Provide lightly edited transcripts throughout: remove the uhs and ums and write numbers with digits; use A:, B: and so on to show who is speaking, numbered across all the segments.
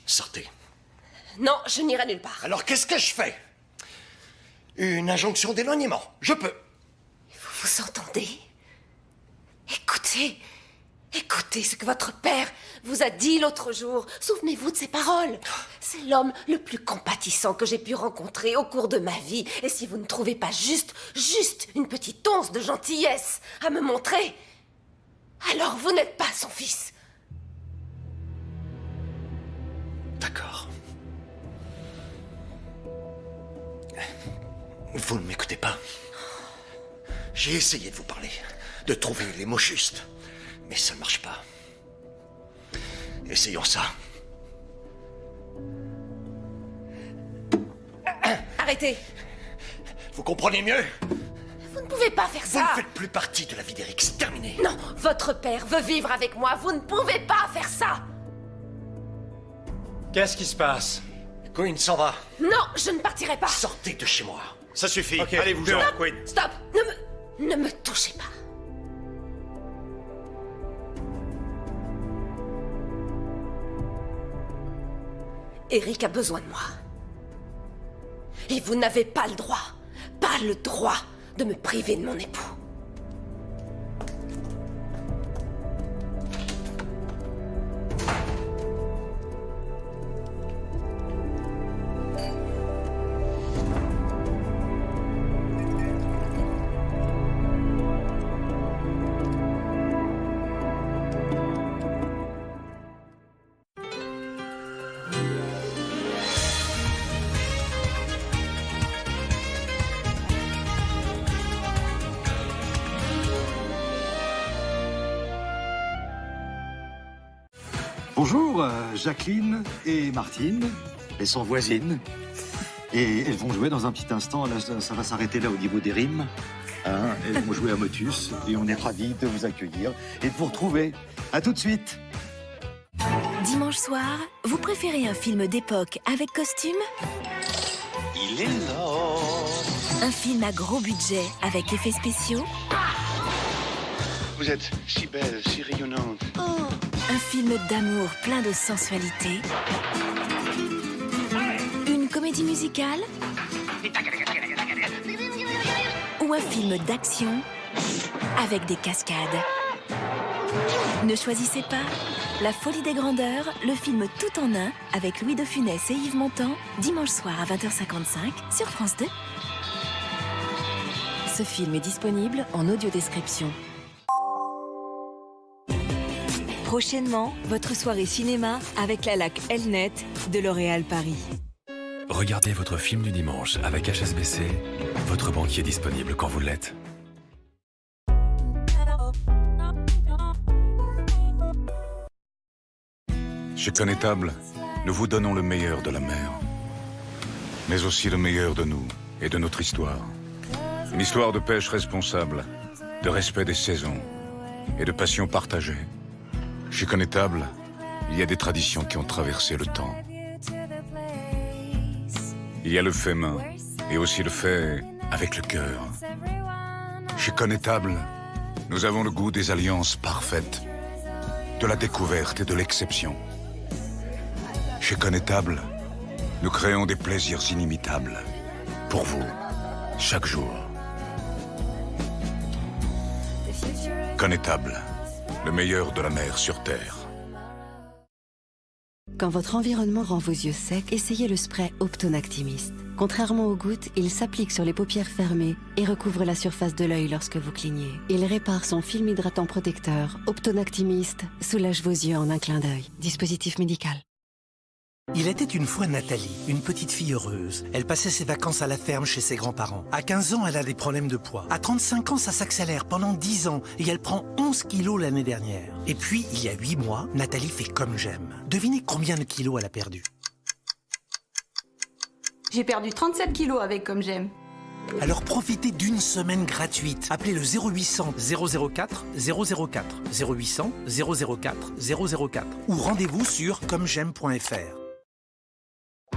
A: Sortez.
B: Non, je n'irai nulle part.
A: Alors qu'est-ce que je fais? Une injonction d'éloignement. Je peux.
B: Vous vous entendez? Écoutez. Écoutez ce que votre père vous a dit l'autre jour. Souvenez-vous de ces paroles. C'est l'homme le plus compatissant que j'ai pu rencontrer au cours de ma vie. Et si vous ne trouvez pas juste une petite once de gentillesse à me montrer, alors vous n'êtes pas son fils.
A: D'accord. Vous ne m'écoutez pas. J'ai essayé de vous parler, de trouver les mots justes, mais ça ne marche pas. Essayons ça.
B: Arrêtez.
A: Vous comprenez mieux?
B: Vous ne pouvez pas faire
A: Vous
B: ça.
A: ne faites plus partie de la vie d'Eric, c'est terminé.
B: Non, votre père veut vivre avec moi. Vous ne pouvez pas faire ça.
C: Qu'est-ce qui se passe?
A: Quinn s'en va.
B: Non, je ne partirai pas.
A: Sortez de chez moi.
C: Ça suffit.
D: Ok,
C: Allez-vous,
D: dehors,
C: Jean.
D: Quinn.
B: Stop. Ne me touchez pas. Eric a besoin de moi. Et vous n'avez pas le droit de me priver de mon époux.
E: Bonjour, Jacqueline et Martine. Elles sont voisines. Et elles vont jouer dans un petit instant. Là, ça va s'arrêter là au niveau des rimes. Hein, elles vont jouer à Motus. Et on est ravis de vous accueillir et de vous retrouver. À tout de suite.
F: Dimanche soir, vous préférez un film d'époque avec costume?
D: Il est là.
F: Un film à gros budget avec effets spéciaux?
D: Vous êtes si belle, si rayonnante.
F: Un film d'amour plein de sensualité? Une comédie musicale? Ou un film d'action avec des cascades? Ne choisissez pas. La folie des grandeurs, le film tout en un avec Louis de Funès et Yves Montand, dimanche soir à 20h55 sur France 2. Ce film est disponible en audio-description. Prochainement, votre soirée cinéma avec la laque Elnet de L'Oréal Paris.
G: Regardez votre film du dimanche avec HSBC, votre banquier disponible quand vous l'êtes.
H: Chez Connétable, nous vous donnons le meilleur de la mer, mais aussi le meilleur de nous et de notre histoire. Une histoire de pêche responsable, de respect des saisons et de passion partagée. Chez Connétable, il y a des traditions qui ont traversé le temps. Il y a le fait main et aussi le fait avec le cœur. Chez Connétable, nous avons le goût des alliances parfaites, de la découverte et de l'exception. Chez Connétable, nous créons des plaisirs inimitables. Pour vous, chaque jour. Connétable, le meilleur de la mer sur Terre.
I: Quand votre environnement rend vos yeux secs, essayez le spray Optonactimist. Contrairement aux gouttes, il s'applique sur les paupières fermées et recouvre la surface de l'œil lorsque vous clignez. Il répare son film hydratant protecteur. Optonactimist soulage vos yeux en un clin d'œil. Dispositif médical.
J: Il était une fois Nathalie, une petite fille heureuse. Elle passait ses vacances à la ferme chez ses grands-parents. À 15 ans, elle a des problèmes de poids. À 35 ans, ça s'accélère pendant 10 ans et elle prend 11 kilos l'année dernière. Et puis, il y a 8 mois, Nathalie fait comme j'aime. Devinez combien de kilos elle a perdu?
K: J'ai perdu 37 kilos avec Comme J'aime.
J: Alors profitez d'une semaine gratuite. Appelez le 0800 004 004 0800 004 004 ou rendez-vous sur commej'aime.fr.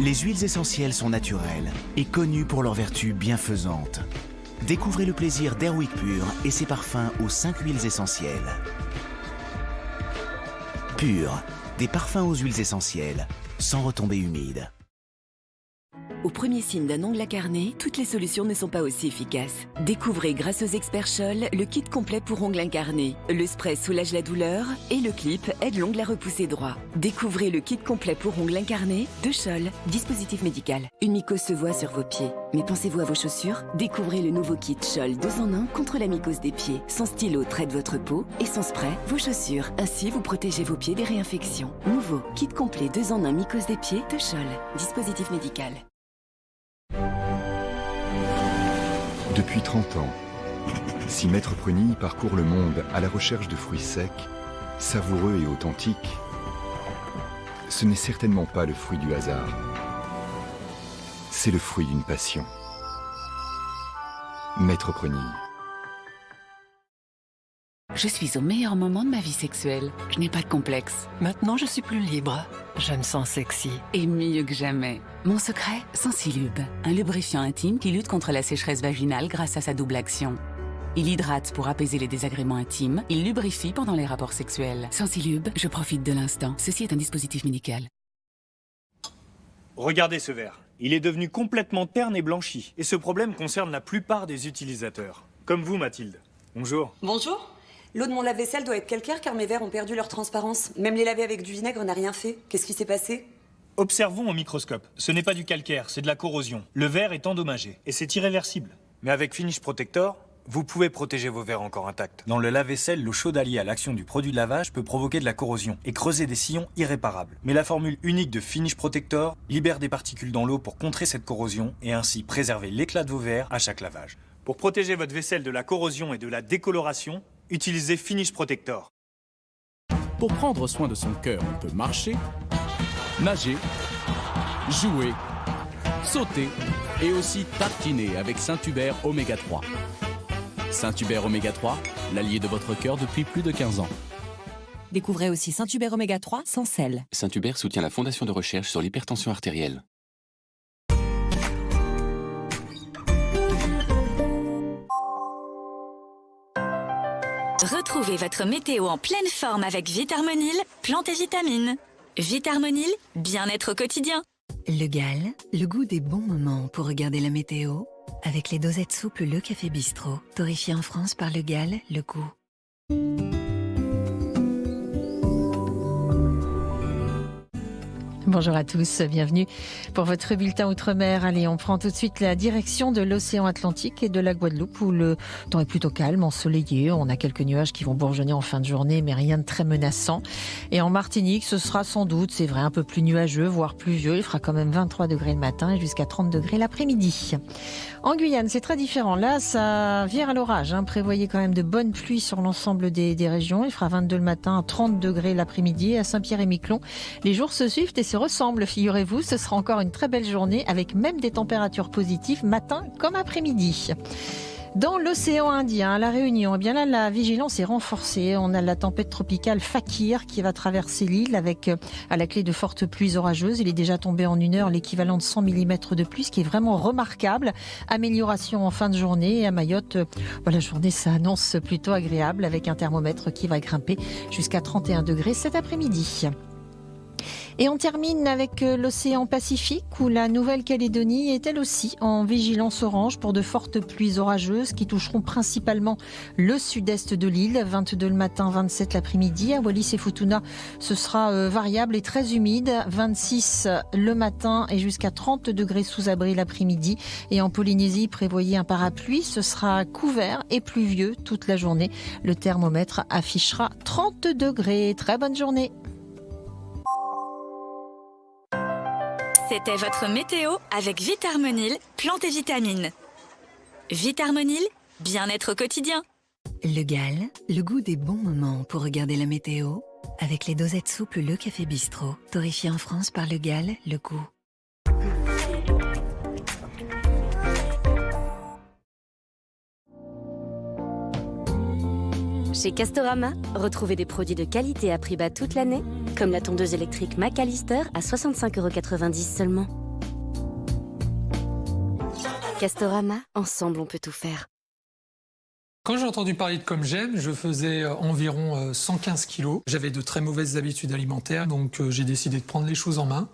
L: Les huiles essentielles sont naturelles et connues pour leurs vertus bienfaisantes. Découvrez le plaisir d'Airwick Pur et ses parfums aux 5 huiles essentielles. Pur, des parfums aux huiles essentielles. sans retombées humides.
F: Au premier signe d'un ongle incarné, toutes les solutions ne sont pas aussi efficaces. Découvrez grâce aux experts Scholl le kit complet pour ongles incarnés. Le spray soulage la douleur et le clip aide l'ongle à repousser droit. Découvrez le kit complet pour ongles incarnés de Scholl. Dispositif médical. Une mycose se voit sur vos pieds. Mais pensez-vous à vos chaussures? Découvrez le nouveau kit Scholl 2 en 1 contre la mycose des pieds. Son stylo traite votre peau et son spray, vos chaussures. Ainsi, vous protégez vos pieds des réinfections. Nouveau kit complet 2 en 1 mycose des pieds de Scholl. Dispositif médical.
C: Depuis 30 ans, si Maître Prenille parcourt le monde à la recherche de fruits secs, savoureux et authentiques, ce n'est certainement pas le fruit du hasard. C'est le fruit d'une passion. Maître Prenille.
M: Je suis au meilleur moment de ma vie sexuelle. Je n'ai pas de complexe. Maintenant, je suis plus libre. Je me sens sexy. Et mieux que jamais. Mon secret, Sensilube. Un lubrifiant intime qui lutte contre la sécheresse vaginale grâce à sa double action. Il hydrate pour apaiser les désagréments intimes. Il lubrifie pendant les rapports sexuels. Sensilube, je profite de l'instant. Ceci est un dispositif médical.
N: Regardez ce verre. Il est devenu complètement terne et blanchi. Et ce problème concerne la plupart des utilisateurs. Comme vous, Mathilde. Bonjour.
O: Bonjour. L'eau de mon lave-vaisselle doit être calcaire car mes verres ont perdu leur transparence. Même les laver avec du vinaigre n'a rien fait. Qu'est-ce qui s'est passé?
N: Observons au microscope. Ce n'est pas du calcaire, c'est de la corrosion. Le verre est endommagé et c'est irréversible. Mais avec Finish Protector, vous pouvez protéger vos verres encore intacts. Dans le lave-vaisselle, l'eau chaude alliée à l'action du produit de lavage peut provoquer de la corrosion et creuser des sillons irréparables. Mais la formule unique de Finish Protector libère des particules dans l'eau pour contrer cette corrosion et ainsi préserver l'éclat de vos verres à chaque lavage. Pour protéger votre vaisselle de la corrosion et de la décoloration, utilisez Finish Protector.
P: Pour prendre soin de son cœur, on peut marcher, nager, jouer, sauter et aussi tartiner avec Saint-Hubert Oméga 3. Saint-Hubert Oméga 3, l'allié de votre cœur depuis plus de 15 ans.
Q: Découvrez aussi Saint-Hubert Oméga 3 sans sel.
R: Saint-Hubert soutient la Fondation de recherche sur l'hypertension artérielle.
S: Retrouvez votre météo en pleine forme avec Vitermonil, plantes et vitamines. Vitermonil, bien-être au quotidien.
T: Le Gall, le goût des bons moments pour regarder la météo, avec les dosettes souples Le Café Bistrot, torréfié en France par Le Gall, le goût.
U: Bonjour à tous, bienvenue pour votre bulletin Outre-mer. Allez, on prend tout de suite la direction de l'océan Atlantique et de la Guadeloupe où le temps est plutôt calme, ensoleillé. On a quelques nuages qui vont bourgeonner en fin de journée, mais rien de très menaçant. Et en Martinique, ce sera sans doute, c'est vrai, un peu plus nuageux, voire pluvieux. Il fera quand même 23 degrés le matin et jusqu'à 30 degrés l'après-midi. En Guyane, c'est très différent. Là, ça vire à l'orage. Prévoyez quand même de bonnes pluies sur l'ensemble des régions. Il fera 22 le matin, 30 degrés l'après-midi. À Saint-Pierre-et-Miquelon, les jours se suivent et se ressemblent, figurez-vous. Ce sera encore une très belle journée avec même des températures positives matin comme après-midi. Dans l'océan Indien, à La Réunion, eh bien là, la vigilance est renforcée. On a la tempête tropicale Fakir qui va traverser l'île avec à la clé de fortes pluies orageuses. Il est déjà tombé en une heure l'équivalent de 100 mm de pluie, ce qui est vraiment remarquable. Amélioration en fin de journée. Et à Mayotte, la journée s'annonce plutôt agréable avec un thermomètre qui va grimper jusqu'à 31 degrés cet après-midi. Et on termine avec l'océan Pacifique où la Nouvelle-Calédonie est elle aussi en vigilance orange pour de fortes pluies orageuses qui toucheront principalement le sud-est de l'île. 22 le matin, 27 l'après-midi. À Wallis et Futuna, ce sera variable et très humide. 26 le matin et jusqu'à 30 degrés sous abri l'après-midi. Et en Polynésie, prévoyez un parapluie. Ce sera couvert et pluvieux toute la journée. Le thermomètre affichera 30 degrés. Très bonne journée.
S: C'était votre météo avec Vitermonil, plantes et vitamines. Vitermonil, bien-être au quotidien.
T: Le Gall, le goût des bons moments pour regarder la météo, avec les dosettes souples Le Café Bistrot, torréfié en France par Le Gall, le goût.
V: Chez Castorama, retrouvez des produits de qualité à prix bas toute l'année, comme la tondeuse électrique McAllister à 65,90 € seulement. Castorama, ensemble on peut tout faire.
A: Quand j'ai entendu parler de Comme J'aime, je faisais environ 115 kilos. J'avais de très mauvaises habitudes alimentaires, donc j'ai décidé de prendre les choses en main.